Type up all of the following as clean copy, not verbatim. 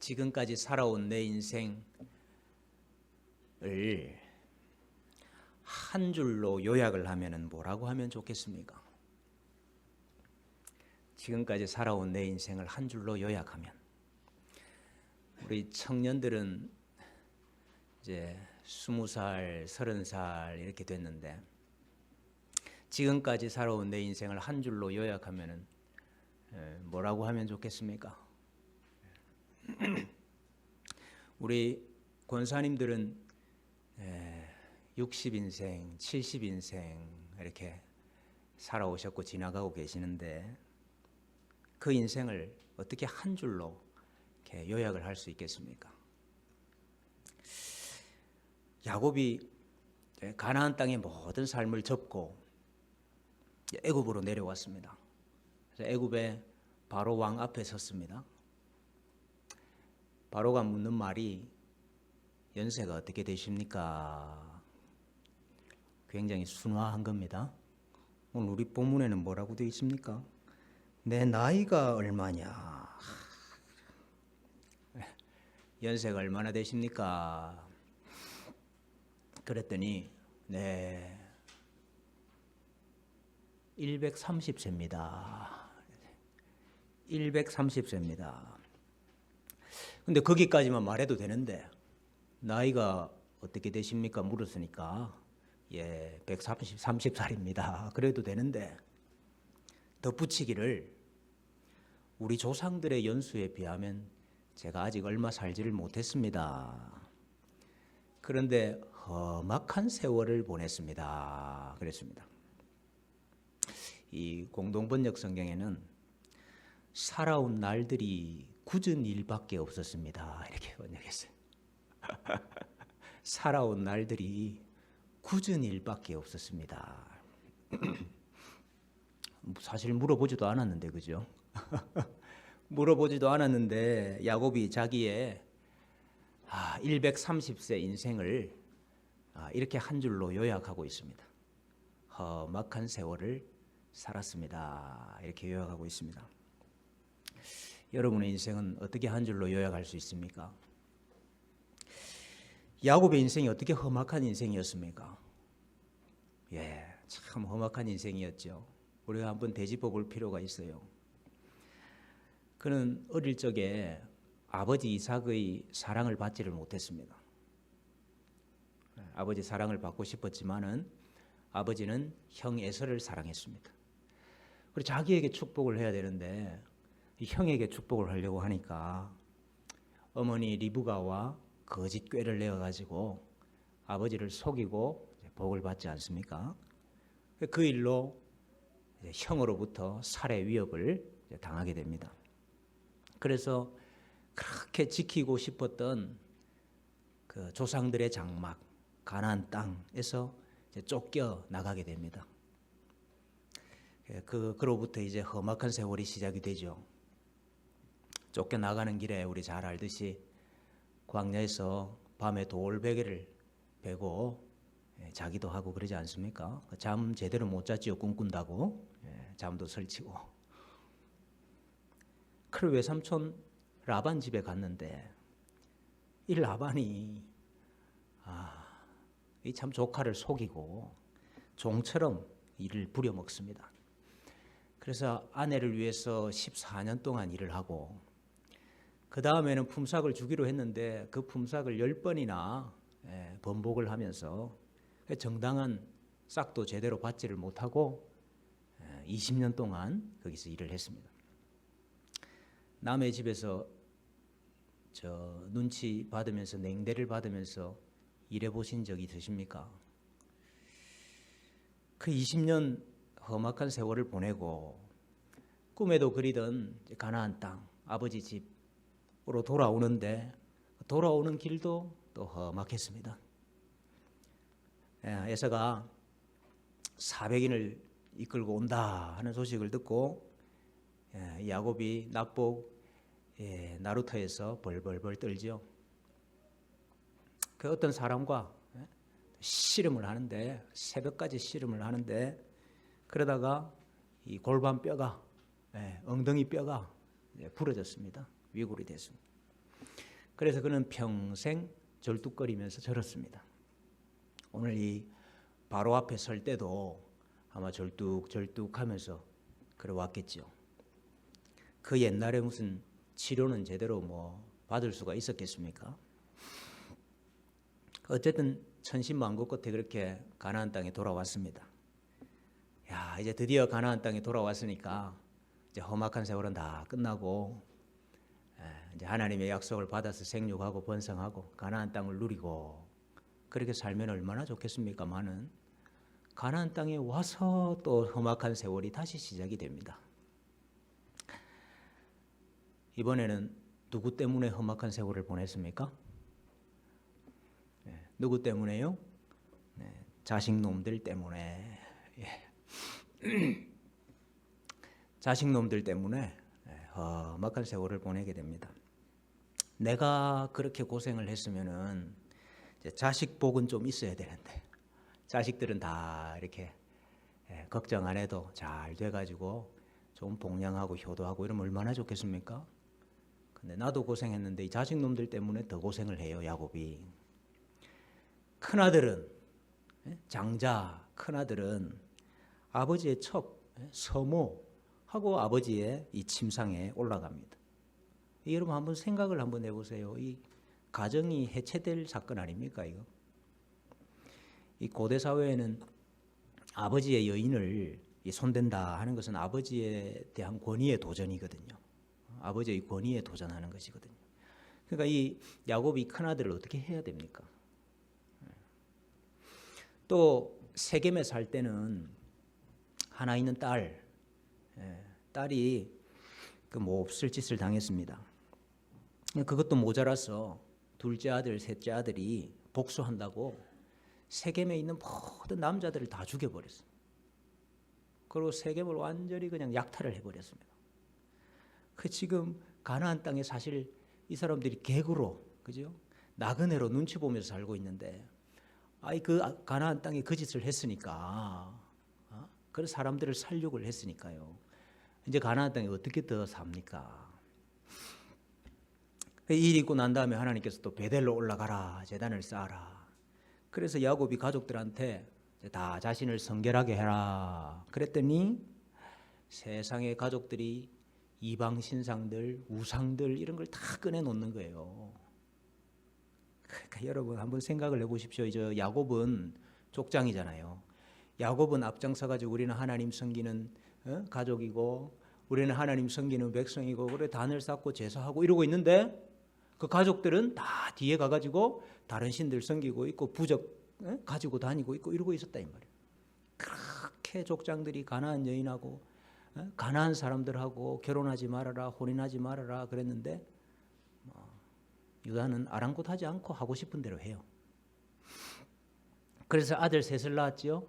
지금까지 살아온 내 인생을 한 줄로 요약을 하면 뭐라고 하면 좋겠습니까? 지금까지 살아온 내 인생을 한 줄로 요약하면, 우리 청년들은 이제 20살, 30살 이렇게 됐는데, 지금까지 살아온 내 인생을 한 줄로 요약하면 뭐라고 하면 좋겠습니까? 우리 권사님들은 60인생, 70인생 이렇게 살아오셨고 지나가고 계시는데, 그 인생을 어떻게 한 줄로 이렇게 요약을 할 수 있겠습니까? 야곱이 가나안 땅의 모든 삶을 접고 애굽으로 내려왔습니다. 그래서 애굽의 바로 왕 앞에 섰습니다. 바로가 묻는 말이 연세가 어떻게 되십니까? 굉장히 순화한 겁니다. 오늘 우리 본문에는 뭐라고 되어 있습니까? 내 나이가 얼마냐? 연세가 얼마나 되십니까? 그랬더니 130세입니다. 130세입니다. 근데 거기까지만 말해도 되는데 나이가 어떻게 되십니까? 물었으니까 130살입니다. 그래도 되는데 덧붙이기를 우리 조상들의 연수에 비하면 제가 아직 얼마 살지를 못했습니다. 그런데 험악한 세월을 보냈습니다. 그랬습니다. 이 공동번역 성경에는 살아온 날들이 굳은 일밖에 없었습니다. 이렇게 번역했어요. 살아온 날들이 굳은 일밖에 없었습니다. 사실 물어보지도 않았는데, 그죠? 물어보지도 않았는데 야곱이 자기의 130세 인생을 이렇게 한 줄로 요약하고 있습니다. 험악한 세월을 살았습니다. 이렇게 요약하고 있습니다. 여러분의 인생은 어떻게 한 줄로 요약할 수 있습니까? 야곱의 인생이 어떻게 험악한 인생이었습니까? 참 험악한 인생이었죠. 우리가 한번 되짚어 볼 필요가 있어요. 그는 어릴 적에 아버지 이삭의 사랑을 받지를 못했습니다. 아버지 사랑을 받고 싶었지만은 아버지는 형 에서를 사랑했습니다. 그리고 자기에게 축복을 해야 되는데 형에게 축복을 하려고 하니까 어머니 리브가와 거짓 꾀를 내어가지고 아버지를 속이고 복을 받지 않습니까? 그 일로 형으로부터 살해 위협을 당하게 됩니다. 그래서 그렇게 지키고 싶었던 그 조상들의 장막 가나안 땅에서 쫓겨 나가게 됩니다. 그로부터 이제 험악한 세월이 시작이 되죠. 쫓겨 나가는 길에 우리 잘 알듯이 광야에서 밤에 돌베개를 베고 자기도 하고 그러지 않습니까? 잠 제대로 못 잤지요. 꿈꾼다고 잠도 설치고. 그리고 외삼촌 라반 집에 갔는데 이 라반이 이 참 조카를 속이고 종처럼 일을 부려먹습니다. 그래서 아내를 위해서 14년 동안 일을 하고 그 다음에는 품삯을 주기로 했는데 그 품삯을 10번이나 번복을 하면서 정당한 싹도 제대로 받지를 못하고 20년 동안 거기서 일을 했습니다. 남의 집에서 눈치 받으면서 냉대를 받으면서 일해보신 적이 있으십니까? 그 20년 험악한 세월을 보내고 꿈에도 그리던 가나안 땅 아버지 집으로 돌아오는데 돌아오는 길도 또 험악했습니다. 에서가 400인을 이끌고 온다 하는 소식을 듣고 야곱이 낙복 나루터에서 벌벌벌 떨죠. 그 어떤 사람과 씨름을 하는데 새벽까지 씨름을 하는데 그러다가 이 골반 뼈가 엉덩이 뼈가 부러졌습니다. 위골이 됐습니다. 그래서 그는 평생 절뚝거리면서 절었습니다. 오늘 이 바로 앞에 설 때도 아마 절뚝절뚝하면서 그러왔겠죠. 그 옛날에 무슨 치료는 제대로 뭐 받을 수가 있었겠습니까? 어쨌든 천신만고 끝에 그렇게 가나안 땅에 돌아왔습니다. 야, 이제 드디어 가나안 땅에 돌아왔으니까 이제 험악한 세월은 다 끝나고 이제 하나님의 약속을 받아서 생육하고 번성하고 가나안 땅을 누리고 그렇게 살면 얼마나 좋겠습니까마는 가나안 땅에 와서 또 험악한 세월이 다시 시작이 됩니다. 이번에는 누구 때문에 험악한 세월을 보냈습니까? 누구 때문에요? 자식놈들 때문에. 자식놈들 때문에 험악한 세월을 보내게 됩니다. 내가 그렇게 고생을 했으면은 자식 복은 좀 있어야 되는데 자식들은 다 이렇게 걱정 안 해도 잘 돼가지고 좀 복양하고 효도하고 이러면 얼마나 좋겠습니까? 근데 나도 고생했는데 이 자식놈들 때문에 더 고생을 해요, 야곱이. 큰아들은 장자, 큰아들은 아버지의 첩, 서모하고 아버지의 이 침상에 올라갑니다. 여러분 한번 생각을 한번 해보세요. 이 가정이 해체될 사건 아닙니까 이거? 이 고대 사회에는 아버지의 여인을 손댄다 하는 것은 아버지에 대한 권위의 도전이거든요. 아버지의 권위에 도전하는 것이거든요. 그러니까 이 야곱이 큰아들을 어떻게 해야 됩니까? 또 세겜에 살 때는 하나 있는 딸이 그 몹쓸 짓을 당했습니다. 그것도 모자라서 둘째 아들, 셋째 아들이 복수한다고 세겜에 있는 모든 남자들을 다 죽여버렸어요. 그리고 세겜을 완전히 그냥 약탈을 해버렸습니다. 그 지금 가나안 땅에 사실 이 사람들이 객으로, 그죠? 나그네로 눈치 보면서 살고 있는데, 그 가나안 땅에 그 짓을 했으니까, 그런 사람들을 살육을 했으니까요. 이제 가나안 땅에 어떻게 더 삽니까? 이 일이 있고 난 다음에 하나님께서 또 베델로 올라가라, 제단을 쌓아라. 그래서 야곱이 가족들한테 다 자신을 성결하게 해라. 그랬더니 세상의 가족들이 이방 신상들, 우상들 이런 걸 다 꺼내놓는 거예요. 그러니까 여러분 한번 생각을 해보십시오. 저 야곱은 족장이잖아요. 야곱은 앞장서가지고 우리는 하나님 섬기는 가족이고 우리는 하나님 섬기는 백성이고 그래 단을 쌓고 제사하고 이러고 있는데 그 가족들은 다 뒤에 가가지고 다른 신들 섬기고 있고 부적 가지고 다니고 있고 이러고 있었다 이 말이에요. 그렇게 족장들이 가나안 여인하고 가나안 사람들하고 결혼하지 말아라, 혼인하지 말아라 그랬는데 유다는 아랑곳하지 않고 하고 싶은 대로 해요. 그래서 아들 셋을 낳았죠.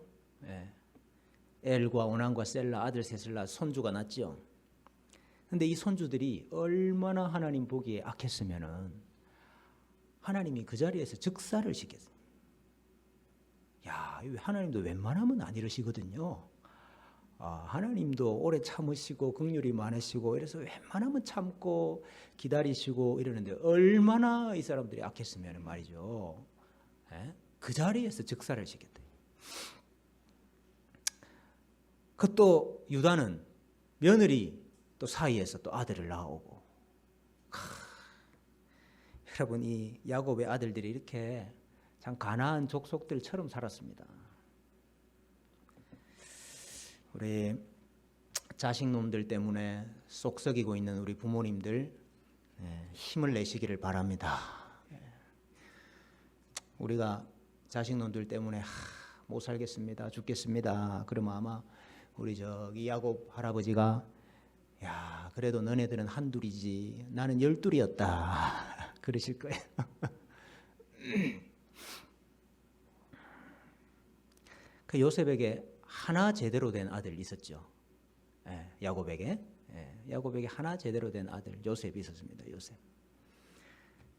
엘과 오난과 셀라 아들 셋을 낳아 손주가 났죠. 근데 이 손주들이 얼마나 하나님 보기에 악했으면은 하나님이 그 자리에서 즉사를 시켰어요. 야, 하나님도 웬만하면 안 이러시거든요. 하나님도 오래 참으시고 긍휼이 많으시고 이래서 웬만하면 참고 기다리시고 이러는데 얼마나 이 사람들이 악했으면 말이죠. 그 자리에서 즉사를 시켰대요. 그것도 유다는 며느리 또 사이에서 또 아들을 낳아오고 여러분 이 야곱의 아들들이 이렇게 참 가나안 족속들처럼 살았습니다. 우리 자식놈들 때문에 속 썩이고 있는 우리 부모님들 힘을 내시기를 바랍니다. 우리가 자식놈들 때문에 못 살겠습니다, 죽겠습니다. 그러면 아마 우리 저기 야곱 할아버지가 야 그래도 너네들은 한둘이지 나는 열둘이었다 그러실 거예요. 그 요셉에게 하나 제대로 된 아들 있었죠. 야곱에게 하나 제대로 된 아들 요셉이 있었습니다. 요셉.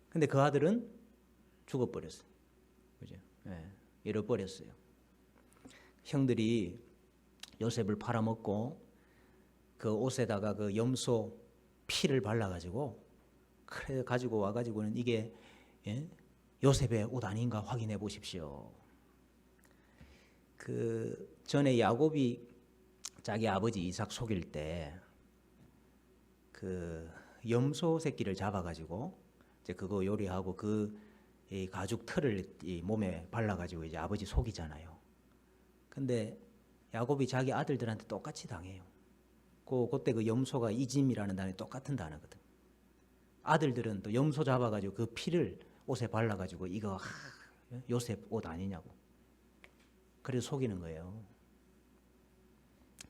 근데 그 아들은 죽어버렸어요. 그죠? 잃어버렸어요. 형들이 요셉을 팔아먹고 그 옷에다가 그 염소 피를 발라가지고 그래 가지고 와가지고는 이게 요셉의 옷 아닌가 확인해 보십시오. 그 전에 야곱이 자기 아버지 이삭 속일 때 그 염소 새끼를 잡아가지고 이제 그거 요리하고 이 가죽 털을 이 몸에 발라가지고 이제 아버지 속이잖아요. 근데 야곱이 자기 아들들한테 똑같이 당해요. 그때 그 염소가 이짐이라는 단어에 똑같은 단어거든. 아들들은 또 염소 잡아가지고 그 피를 옷에 발라가지고 이거 요셉 옷 아니냐고. 그래서 속이는 거예요.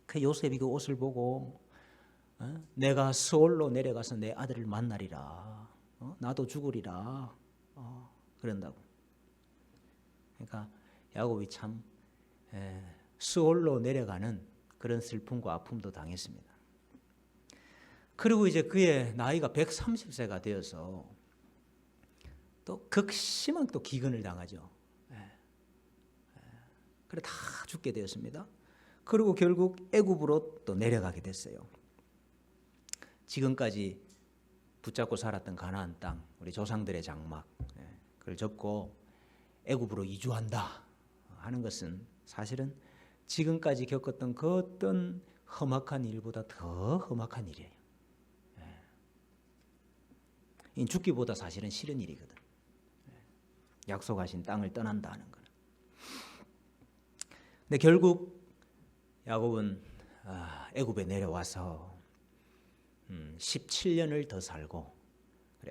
그 요셉이 그 옷을 보고 내가 서울로 내려가서 내 아들을 만나리라. 나도 죽으리라. 그런다고. 그러니까 야곱이 참 서울로 내려가는 그런 슬픔과 아픔도 당했습니다. 그리고 이제 그의 나이가 130세가 되어서 또 극심한 또 기근을 당하죠. 그래 다 죽게 되었습니다. 그리고 결국 애굽으로 또 내려가게 됐어요. 지금까지 붙잡고 살았던 가나안 땅, 우리 조상들의 장막, 그걸 접고 애굽으로 이주한다 하는 것은 사실은 지금까지 겪었던 그 어떤 험악한 일보다 더 험악한 일이에요. 죽기보다 사실은 싫은 일이거든. 약속하신 땅을 떠난다는 거는. 근데 결국 야곱은 애굽에 내려와서 17년을 더 살고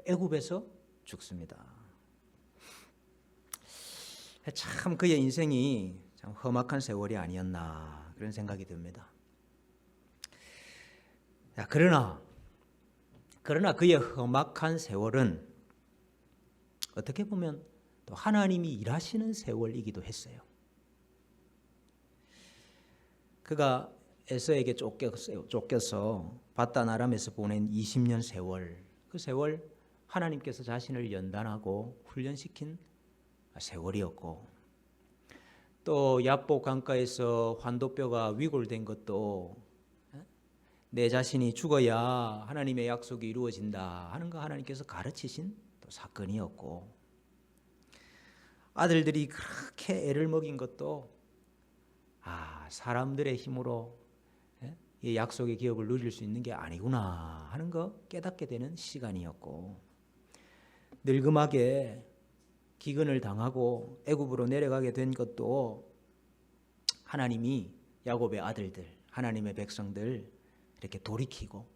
애굽에서 죽습니다. 참 그의 인생이 참 험악한 세월이 아니었나 그런 생각이 듭니다. 그러나 그의 험악한 세월은 어떻게 보면 또 하나님이 일하시는 세월이기도 했어요. 그가 에서에게 쫓겨서 바단 아람에서 보낸 20년 세월, 그 세월 하나님께서 자신을 연단하고 훈련시킨 세월이었고, 또 야복 강가에서 환도뼈가 위골된 것도 내 자신이 죽어야 하나님의 약속이 이루어진다 하는 거 하나님께서 가르치신 또 사건이었고, 아들들이 그렇게 애를 먹인 것도 사람들의 힘으로 이 약속의 기업을 누릴 수 있는 게 아니구나 하는 거 깨닫게 되는 시간이었고, 늙음하게 기근을 당하고 애굽으로 내려가게 된 것도 하나님이 야곱의 아들들, 하나님의 백성들 이렇게 돌이키고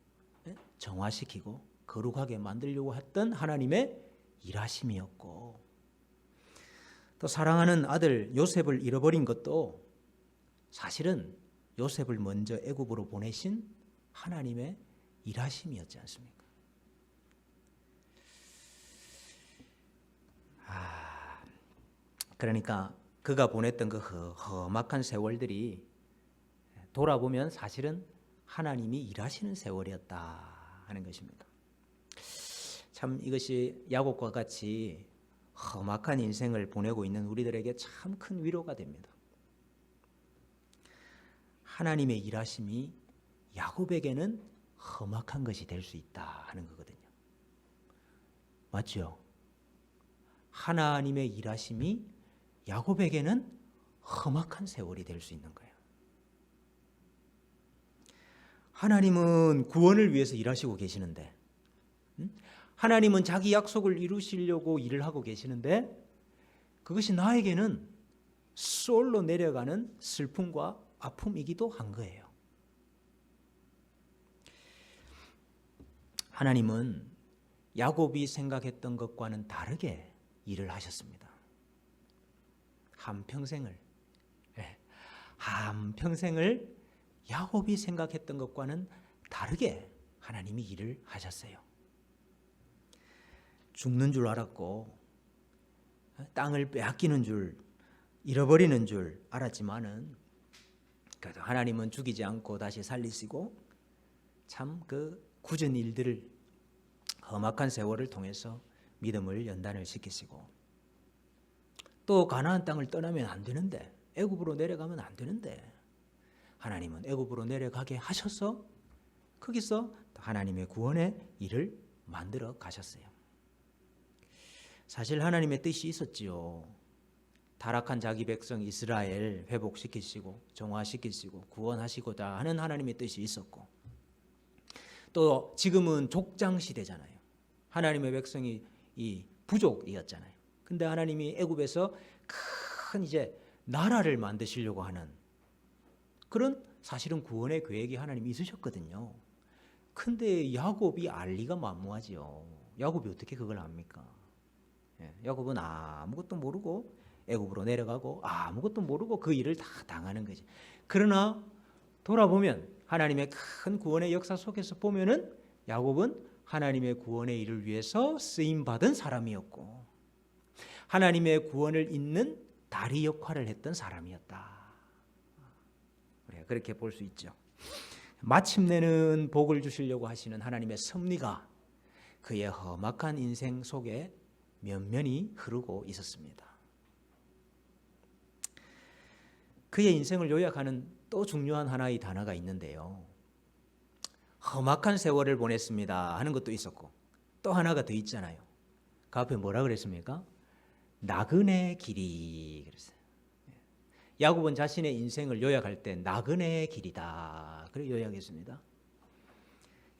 정화시키고 거룩하게 만들려고 했던 하나님의 일하심이었고, 또 사랑하는 아들 요셉을 잃어버린 것도 사실은 요셉을 먼저 애굽으로 보내신 하나님의 일하심이었지 않습니까? 그러니까 그가 보냈던 그 험악한 세월들이 돌아보면 사실은 하나님이 일하시는 세월이었다 하는 것입니다. 참 이것이 야곱과 같이 험악한 인생을 보내고 있는 우리들에게 참 큰 위로가 됩니다. 하나님의 일하심이 야곱에게는 험악한 것이 될 수 있다 하는 거거든요. 맞죠? 하나님의 일하심이 야곱에게는 험악한 세월이 될 수 있는 거예요. 하나님은 구원을 위해서 일하시고 계시는데, 하나님은 자기 약속을 이루시려고 일을 하고 계시는데, 그것이 나에게는 소홀로 내려가는 슬픔과 아픔이기도 한 거예요. 하나님은 야곱이 생각했던 것과는 다르게 일을 하셨습니다. 한평생을 야곱이 생각했던 것과는 다르게 하나님이 일을 하셨어요. 죽는 줄 알았고 땅을 빼앗기는 줄, 잃어버리는 줄 알았지만은 그래도 하나님은 죽이지 않고 다시 살리시고 참 그 굳은 일들을, 험악한 세월을 통해서 믿음을 연단을 시키시고, 또 가나안 땅을 떠나면 안 되는데, 애굽으로 내려가면 안 되는데 하나님은 애굽으로 내려가게 하셔서 거기서 하나님의 구원의 일을 만들어 가셨어요. 사실 하나님의 뜻이 있었지요. 타락한 자기 백성 이스라엘 회복시키시고 정화시키시고 구원하시고자 하는 하나님의 뜻이 있었고, 또 지금은 족장 시대잖아요. 하나님의 백성이 이 부족이었잖아요. 근데 하나님이 애굽에서 큰 이제 나라를 만드시려고 하는 그런 사실은 구원의 계획이 하나님이 있으셨거든요. 근데 야곱이 알리가 만무하지요. 야곱이 어떻게 그걸 압니까? 야곱은 아무것도 모르고 애굽으로 내려가고 아무것도 모르고 그 일을 다 당하는 거지. 그러나 돌아보면 하나님의 큰 구원의 역사 속에서 보면은 야곱은 하나님의 구원의 일을 위해서 쓰임 받은 사람이었고, 하나님의 구원을 잇는 다리 역할을 했던 사람이었다. 그렇게 볼 수 있죠. 마침내는 복을 주시려고 하시는 하나님의 섭리가 그의 험악한 인생 속에 면면히 흐르고 있었습니다. 그의 인생을 요약하는 또 중요한 하나의 단어가 있는데요. 험악한 세월을 보냈습니다 하는 것도 있었고, 또 하나가 더 있잖아요. 그 앞에 뭐라 그랬습니까? 나그네 길이 그랬어요. 야곱은 자신의 인생을 요약할 때 나그네 길이다 그렇게 요약했습니다.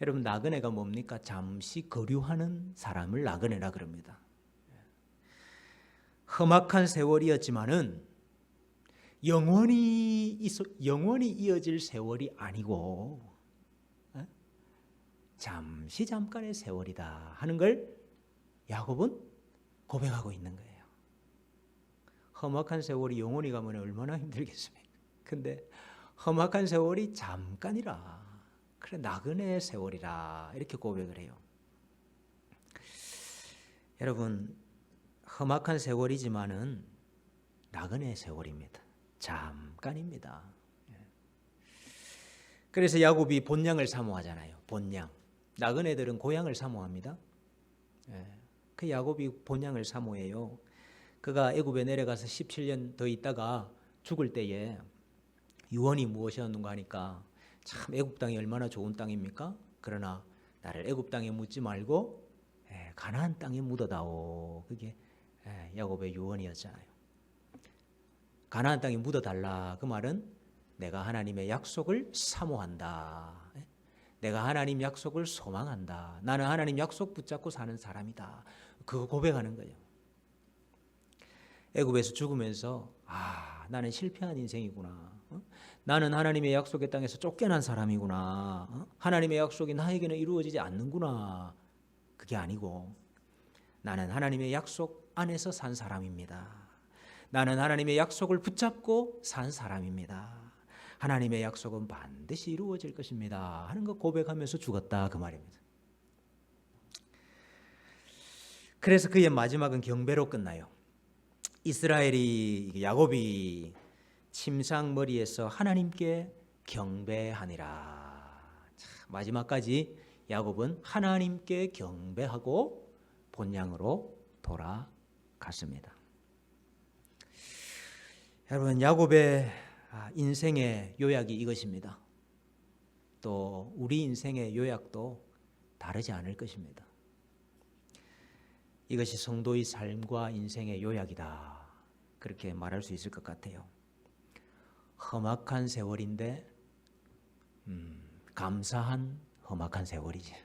여러분, 나그네가 뭡니까? 잠시 거류하는 사람을 나그네라 그럽니다. 험악한 세월이었지만은 영원히 이어질 세월이 아니고 잠깐의 세월이다 하는 걸 야곱은 고백하고 있는 거예요. 험악한 세월이 영원히 가면 얼마나 힘들겠습니까? 근데 험악한 세월이 잠깐이라, 그래 나그네 세월이라 이렇게 고백을 해요. 여러분, 험악한 세월이지만은 나그네 세월입니다. 잠깐입니다. 그래서 야곱이 본향을 사모하잖아요. 본향. 나그네들은 고향을 사모합니다. 그 야곱이 본향을 사모해요. 그가 애굽에 내려가서 17년 더 있다가 죽을 때에 유언이 무엇이었는가 하니까, 참 애굽 땅이 얼마나 좋은 땅입니까? 그러나 나를 애굽 땅에 묻지 말고 가나안 땅에 묻어다오. 그게 야곱의 유언이었잖아요. 가나안 땅에 묻어달라. 그 말은 내가 하나님의 약속을 사모한다. 내가 하나님 약속을 소망한다. 나는 하나님 약속 붙잡고 사는 사람이다. 그거 고백하는 거예요. 애굽에서 죽으면서 나는 실패한 인생이구나. 나는 하나님의 약속의 땅에서 쫓겨난 사람이구나. 하나님의 약속이 나에게는 이루어지지 않는구나. 그게 아니고 나는 하나님의 약속 안에서 산 사람입니다. 나는 하나님의 약속을 붙잡고 산 사람입니다. 하나님의 약속은 반드시 이루어질 것입니다 하는 거 고백하면서 죽었다 그 말입니다. 그래서 그의 마지막은 경배로 끝나요. 이스라엘이 야곱이 침상머리에서 하나님께 경배하니라. 마지막까지 야곱은 하나님께 경배하고 본향으로 돌아갔습니다. 여러분, 야곱의 인생의 요약이 이것입니다. 또 우리 인생의 요약도 다르지 않을 것입니다. 이것이 성도의 삶과 인생의 요약이다, 그렇게 말할 수 있을 것 같아요. 험악한 세월인데 감사한 험악한 세월이지.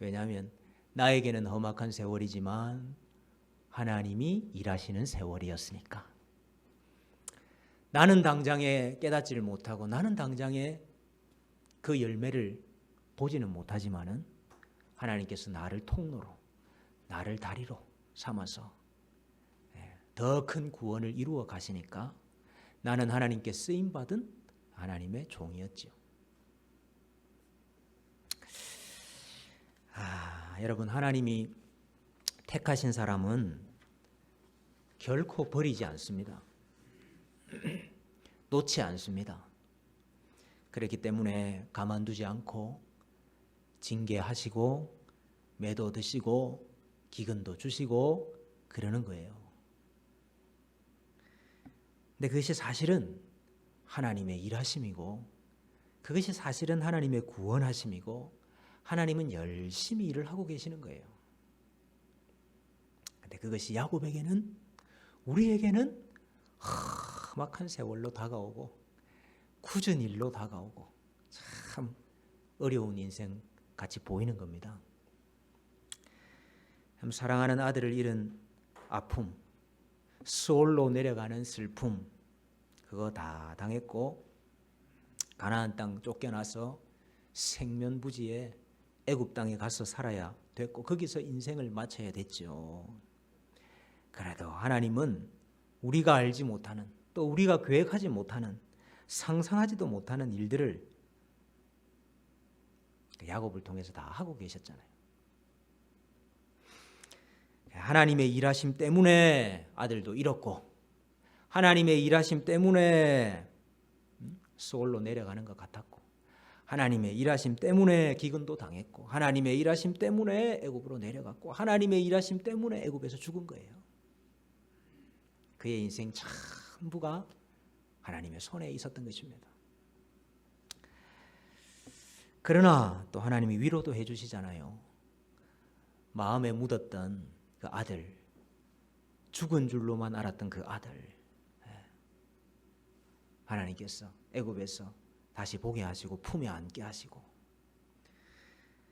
왜냐하면 나에게는 험악한 세월이지만 하나님이 일하시는 세월이었으니까. 나는 당장에 깨닫지를 못하고 나는 당장에 그 열매를 보지는 못하지만은 하나님께서 나를 통로로, 나를 다리로 삼아서 더 큰 구원을 이루어 가시니까 나는 하나님께 쓰임받은 하나님의 종이었지요. 여러분, 하나님이 택하신 사람은 결코 버리지 않습니다. 놓지 않습니다. 그렇기 때문에 가만두지 않고 징계하시고 매도 드시고 기근도 주시고 그러는 거예요. 근데 그것이 사실은 하나님의 일하심이고, 그것이 사실은 하나님의 구원하심이고, 하나님은 열심히 일을 하고 계시는 거예요. 근데 그것이 야곱에게는, 우리에게는 험악한 세월로 다가오고 굳은 일로 다가오고 참 어려운 인생 같이 보이는 겁니다. 사랑하는 아들을 잃은 아픔, 수올로 내려가는 슬픔, 그거 다 당했고 가나안 땅 쫓겨나서 생면부지에 애굽 땅에 가서 살아야 됐고 거기서 인생을 마쳐야 됐죠. 그래도 하나님은 우리가 알지 못하는, 또 우리가 계획하지 못하는, 상상하지도 못하는 일들을 야곱을 통해서 다 하고 계셨잖아요. 하나님의 일하심 때문에 아들도 잃었고, 하나님의 일하심 때문에 소올로 내려가는 것 같았고, 하나님의 일하심 때문에 기근도 당했고, 하나님의 일하심 때문에 애굽으로 내려갔고, 하나님의 일하심 때문에 애굽에서 죽은 거예요. 그의 인생 전부가 하나님의 손에 있었던 것입니다. 그러나 또 하나님이 위로도 해주시잖아요. 마음에 묻었던 그 아들, 죽은 줄로만 알았던 그 아들, 하나님께서 애굽에서 다시 보게 하시고 품에 안게 하시고,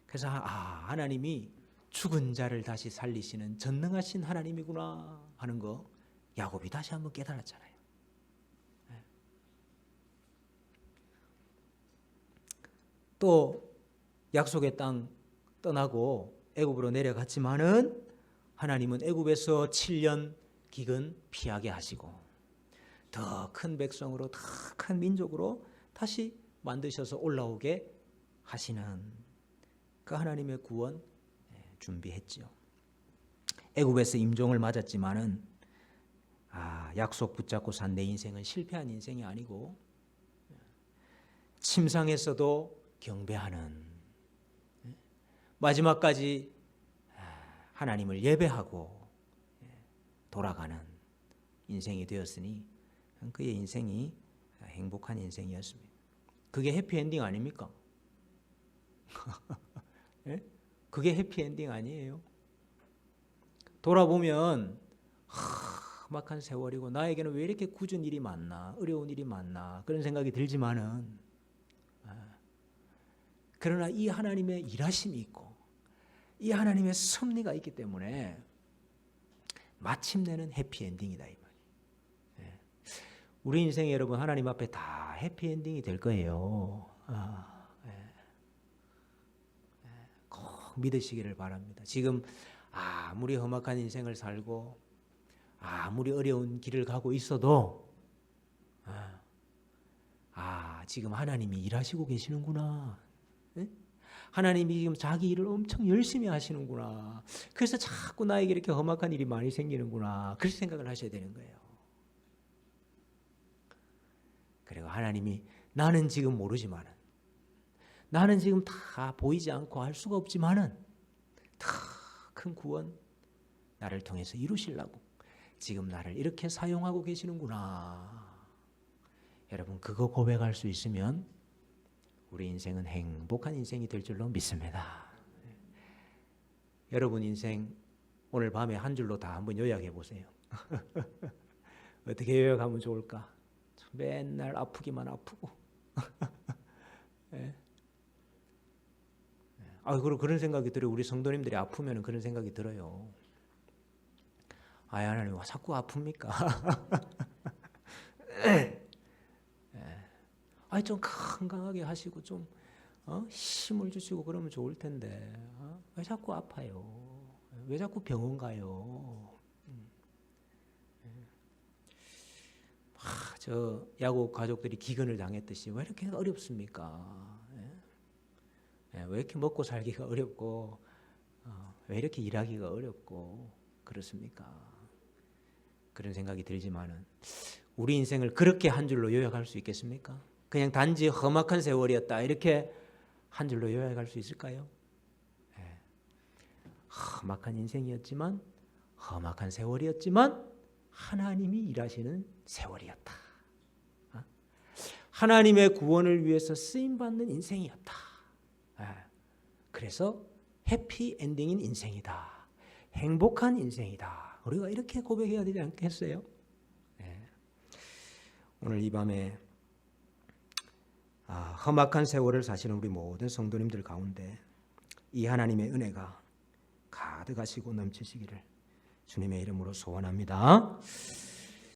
그래서 하나님이 죽은 자를 다시 살리시는 전능하신 하나님이구나 하는 거 야곱이 다시 한번 깨달았잖아요. 또 약속의 땅 떠나고 애굽으로 내려갔지만은 하나님은 애굽에서 7년 기근 피하게 하시고 더 큰 백성으로, 더 큰 민족으로 다시 만드셔서 올라오게 하시는 그 하나님의 구원 준비했죠. 애굽에서 임종을 맞았지만은 약속 붙잡고 산 내 인생은 실패한 인생이 아니고 침상에서도 경배하는, 마지막까지 하나님을 예배하고 돌아가는 인생이 되었으니 그의 인생이 행복한 인생이었습니다. 그게 해피엔딩 아닙니까? 예? 그게 해피엔딩 아니에요. 돌아보면 험악한 세월이고 나에게는 왜 이렇게 굳은 일이 많나, 어려운 일이 많나 그런 생각이 들지만은, 그러나 이 하나님의 일하심이 있고 이 하나님의 섭리가 있기 때문에 마침내는 해피엔딩이다 이 말이에요. 우리 인생에 여러분 하나님 앞에 다 해피엔딩이 될 거예요. 꼭 믿으시기를 바랍니다. 지금 아무리 험악한 인생을 살고 아무리 어려운 길을 가고 있어도 지금 하나님이 일하시고 계시는구나. 하나님이 지금 자기 일을 엄청 열심히 하시는구나. 그래서 자꾸 나에게 이렇게 험악한 일이 많이 생기는구나. 그렇게 생각을 하셔야 되는 거예요. 그리고 하나님이 나는 지금 모르지만은, 나는 지금 다 보이지 않고 할 수가 없지만은 더 큰 구원 나를 통해서 이루시려고 지금 나를 이렇게 사용하고 계시는구나. 여러분 그거 고백할 수 있으면 우리 인생은 행복한 인생이 될 줄로 믿습니다. 여러분 인생 오늘 밤에 한 줄로 다 한번 요약해 보세요. 어떻게 요약하면 좋을까? 맨날 아프기만 아프고 그리고 그런 생각이 들어요. 우리 성도님들이 아프면 그런 생각이 들어요. 하나님 왜 자꾸 아픕니까? 좀 건강하게 하시고 좀 힘을 주시고 그러면 좋을 텐데 왜 자꾸 아파요? 왜 자꾸 병원 가요? 저 야곱 가족들이 기근을 당했듯이 왜 이렇게 어렵습니까? 왜 이렇게 먹고 살기가 어렵고 왜 이렇게 일하기가 어렵고 그렇습니까? 그런 생각이 들지만은 우리 인생을 그렇게 한 줄로 요약할 수 있겠습니까? 그냥 단지 험악한 세월이었다 이렇게 한 줄로 요약할 수 있을까요? 험악한 인생이었지만, 험악한 세월이었지만 하나님이 일하시는 세월이었다. 하나님의 구원을 위해서 쓰임받는 인생이었다. 그래서 해피 엔딩인 인생이다. 행복한 인생이다. 우리가 이렇게 고백해야 되지 않겠어요? 네. 오늘 이 밤에 험악한 세월을 사시는 우리 모든 성도님들 가운데 이 하나님의 은혜가 가득하시고 넘치시기를 주님의 이름으로 소원합니다.